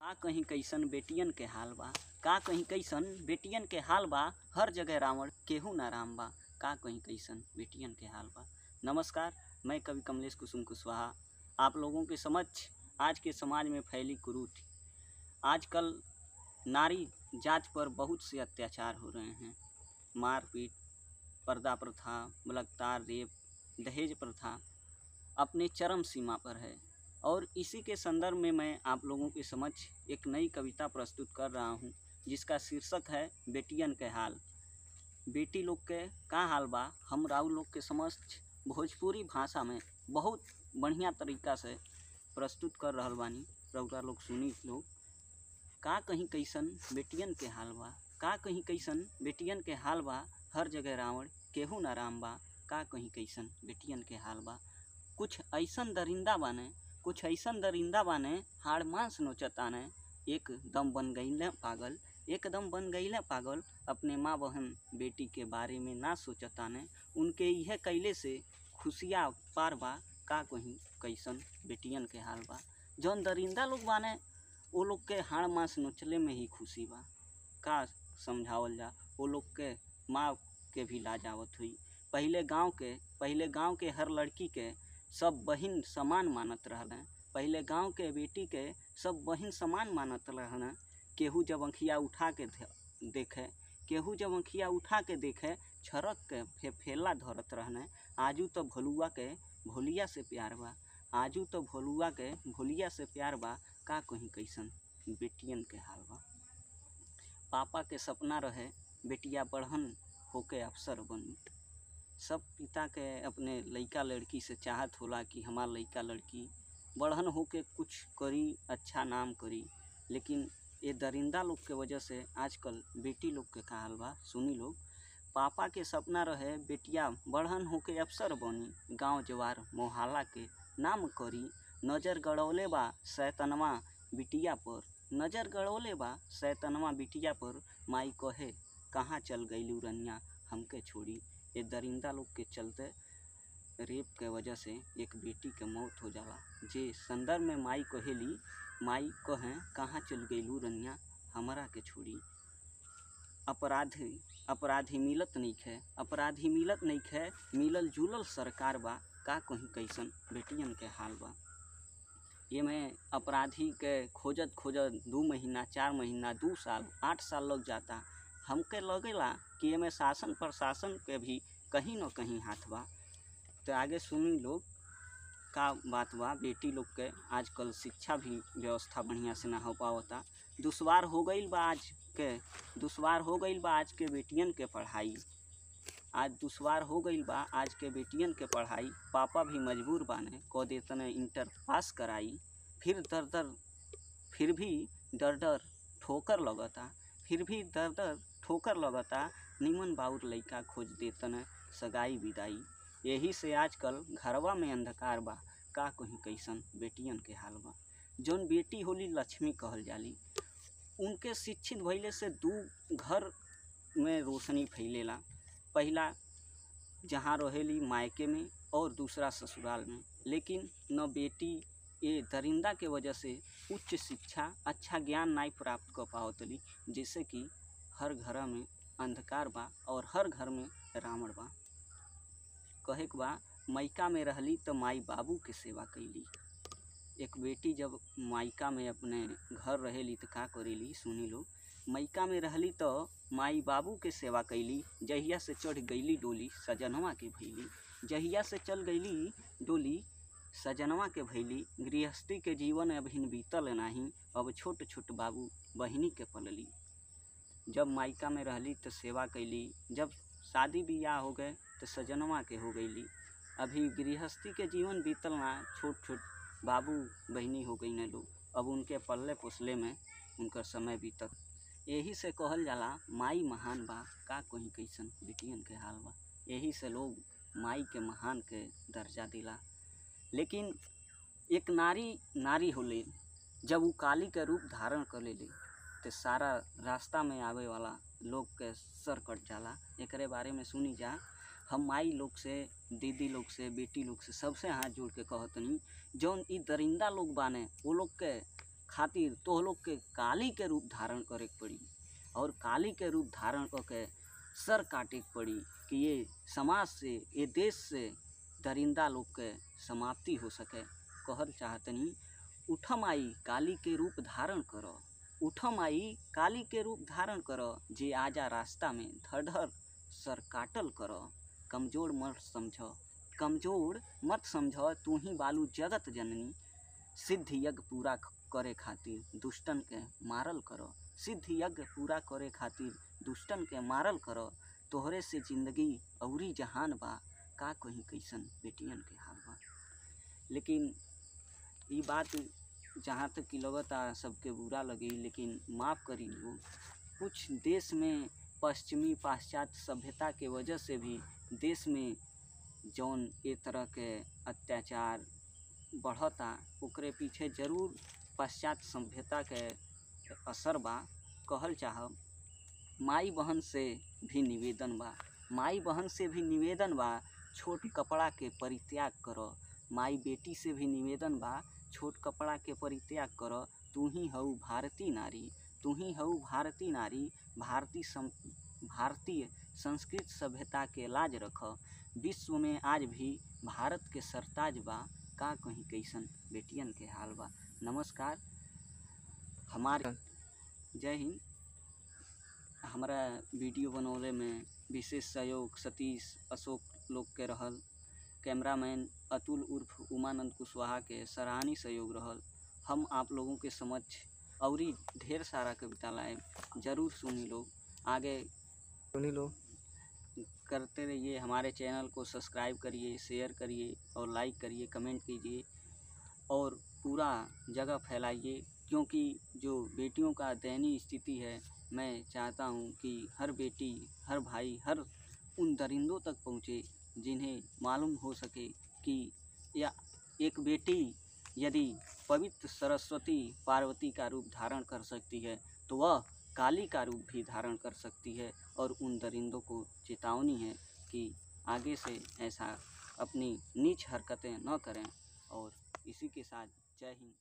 का कहीं कैसन बेटियन के हाल बा, का कहीं कैसन बेटियन के हाल बा, हर जगह रावण केहू ना राम बा, का कहीं कैसन बेटियन के हाल बा। नमस्कार, मैं कवि कमलेश कुसुम कुशवाहा आप लोगों के समक्ष आज के समाज में फैली कुरीति। आजकल नारी जात पर बहुत से अत्याचार हो रहे हैं। मारपीट, पर्दा प्रथा, बलात्कार, रेप, दहेज प्रथा अपने चरम सीमा पर है और इसी के संदर्भ में मैं आप लोगों के समक्ष एक नई कविता प्रस्तुत कर रहा हूं, जिसका शीर्षक है बेटियन के हाल। बेटी लोग के का हाल बा हम राउ लोग के समक्ष भोजपुरी भाषा में बहुत बढ़िया तरीका से प्रस्तुत कर रहल बानी। रउरा लोग सुनी लोग। का कहीं कैसन बेटियन के हाल बा, का कहीं कैसन बेटियन के हाल बा, हर जगह रावण केहू ना राम बा, का कहीं कैसन बेटियन के हाल बा। कुछ ऐसन दरिंदा बाने हाड़ मांस नोचताने, एकदम बन गईले पागल, अपने माँ बहन बेटी के बारे में ना सोचताने, उनके यह कैले से खुशियाँ पार बा, का कहीं कैसन बेटियन के हाल बा। जौन दरिंदा लोग बाने वो लोग के हाड़ मांस नोचले में ही खुशी बा, का समझावल जा। वो लोग के माँ के भी लाज आवत हुई। पहले गांव के हर लड़की के सब बहिन समान मानत रहलन। पहले गांव के बेटी के सब बहिन समान मानत रहलन। केहू जब अंखिया उठा के देखे छरक के फेला धरत रहने। आजू तो भोलुआ के भोलिया से प्यार बा, का कहीं कैसन बेटियन के हाल बा। पापा के सपना रहे बेटिया बढ़न होके अफसर बनी। सब पिता के अपने लड़का लड़की से चाहत होला कि हमार लड़का लड़की बढ़न होके कुछ करी, अच्छा नाम करी। लेकिन ये दरिंदा लोग के वजह से आजकल बेटी लोग के का हाल बा सुनी लोग। पापा के सपना रहे बेटिया बढ़न होके अफसर बनी, गांव जवार मोहल्ला के नाम करी। नजर गड़ौले बा सैतनवा बिटिया पर, माई कहे कहाँ चल गईलू रनिया हमके छोड़ी। ये दरिंदा लोग के चलते रेप के वजह से एक बेटी के मौत हो जाला, जे संदर्भ में माई कहे कहाँ चल गईलू रनिया हमरा के छोड़ी। अपराधी मिलत नइखे, मिलल जुलल सरकार बा, का कहीं कैसन बेटियन के हाल बा। ये में अपराधी के खोजत 2 महीना 4 महीना 2 साल 8 साल लग जाता। हमके लगेला कि ये में शासन प्रशासन के भी कहीं न कहीं हाथ बा। तो आगे सुनी लोग का बात बा। बेटी लोग के आजकल शिक्षा भी व्यवस्था बढ़िया से ना हो पावता। दुश्वार हो गईल बा आज के बेटियन के पढ़ाई। पापा भी मजबूर बाने कह देतने इंटर पास कराई। फिर भी डर डर ठोकर लगता। निमन बाउर लइका खोज देतने सगाई विदाई। यही से आजकल घरवा में अंधकार बा, का कहीं कैसन बेटियन के हाल बा। जौन बेटी होली लक्ष्मी कहल जाली, उनके शिक्षित भइले से 2 घर में रोशनी फैलेला। पहला जहाँ रहेली मायके में और दूसरा ससुराल में। लेकिन न बेटी ये दरिंदा के वजह से उच्च शिक्षा अच्छा ज्ञान नहीं प्राप्त कर पावतली, जैसे कि हर घर में अंधकार बा और हर घर में रावण बा। कहे के बा मायका में रहली तो माई बाबू के सेवा कैली। एक बेटी जब मायका में अपने घर रहेली तो का करेली सुनी लो। मायका में रहली तो माई बाबू के सेवा कैली। जहिया से चढ़ गईली डोली सजनवा के भैली। गृहस्थी के जीवन अभिन बीतल नाही, अब छोट छोट बाबू बहिनी के पलली। जब मायका में रहली तो सेवा कैली, जब शादी बियाह हो गए तो सजनवा के हो गईली। अभी गृहस्थी के जीवन बीतल ना, छोट छोट बाबू बहिनी हो गई न लोग। अब उनके पल्ले पोसले में उनकर समय बीतत। यही से कहल जाला माई महान बा, का कहीं कैसन बेटियन के हाल बा। यही से लोग माई के महान के दर्जा दिला। लेकिन एक नारी होले जब वो काली के रूप धारण कर लेले तो सारा रास्ता में आवे वाला लोग के सर कट जाला। एकरे बारे में सुनी जा। हम माई लोग से, दीदी लोग से, बेटी लोग से सबसे हाथ जोड़ के कहतनी, जौन ई दरिंदा लोग बाने वो लोग के खातिर तो लोग के काली के रूप धारण करे के पड़ी और काली के रूप धारण करके सर काटे के पड़ी कि ये समाज से, ये देश से दरिंदा लोग के समाप्ति हो सके। कहल चाहतनी, उठ माई काली के रूप धारण करो, उठ माई काली के रूप धारण करो, जे आजा रास्ता में धड़ धड़ सर काटल करो। कमजोर मत समझो, कमजोर मत समझो, तू ही बालू जगत जननी। सिद्ध यज्ञ पूरा करे खातिर दुष्टन के मारल करो, सिद्ध यज्ञ पूरा करे खातिर दुष्टन के मारल करो। तोहरे से जिंदगी औरी जहान बा, का कहीं कैसन बेटियन के हाल बा। लेकिन ये बात जहाँ तक कि लगता सबके बुरा लगी, लेकिन माफ़ करी लो, कुछ देश में पश्चिमी पाश्चात्य सभ्यता के वजह से भी देश में जौन ए तरह के अत्याचार बढ़ता, ओकरे पीछे जरूर पाश्चात्य सभ्यता के असर बा। कहल चाहब, माई बहन से भी निवेदन बा, माई बहन से भी निवेदन बा, छोट कपड़ा के परित्याग करो। माई बेटी से भी निवेदन बा, छोट कपड़ा के परित्याग करो। तू ही हऊ भारतीय नारी, तू ही हऊ भारतीय नारी। भारतीय संस्कृत सभ्यता के लाज रख। विश्व में आज भी भारत के सरताज बा, का कहीं कैसन बेटियन के हाल बा। नमस्कार। हमारे जय हिंद। हमारा वीडियो बनौले में विशेष सहयोग सतीश अशोक लोग के रहल, कैमरामैन अतुल उर्फ उमानंद कुशवाहा के सराहनीय सहयोग रहल। हम आप लोगों के समक्ष औरी ढेर सारा कविता लाए, जरूर सुनी लो, आगे सुनी लो। करते रहिए, हमारे चैनल को सब्सक्राइब करिए, शेयर करिए और लाइक करिए, कमेंट कीजिए और पूरा जगह फैलाइए। क्योंकि जो बेटियों का दयनीय स्थिति है, मैं चाहता हूँ कि हर बेटी, हर भाई, हर उन दरिंदों तक पहुँचे जिन्हें मालूम हो सके कि या एक बेटी यदि पवित्र सरस्वती पार्वती का रूप धारण कर सकती है, तो वह काली का रूप भी धारण कर सकती है। और उन दरिंदों को चेतावनी है कि आगे से ऐसा अपनी नीच हरकतें न करें। और इसी के साथ जय हिंद।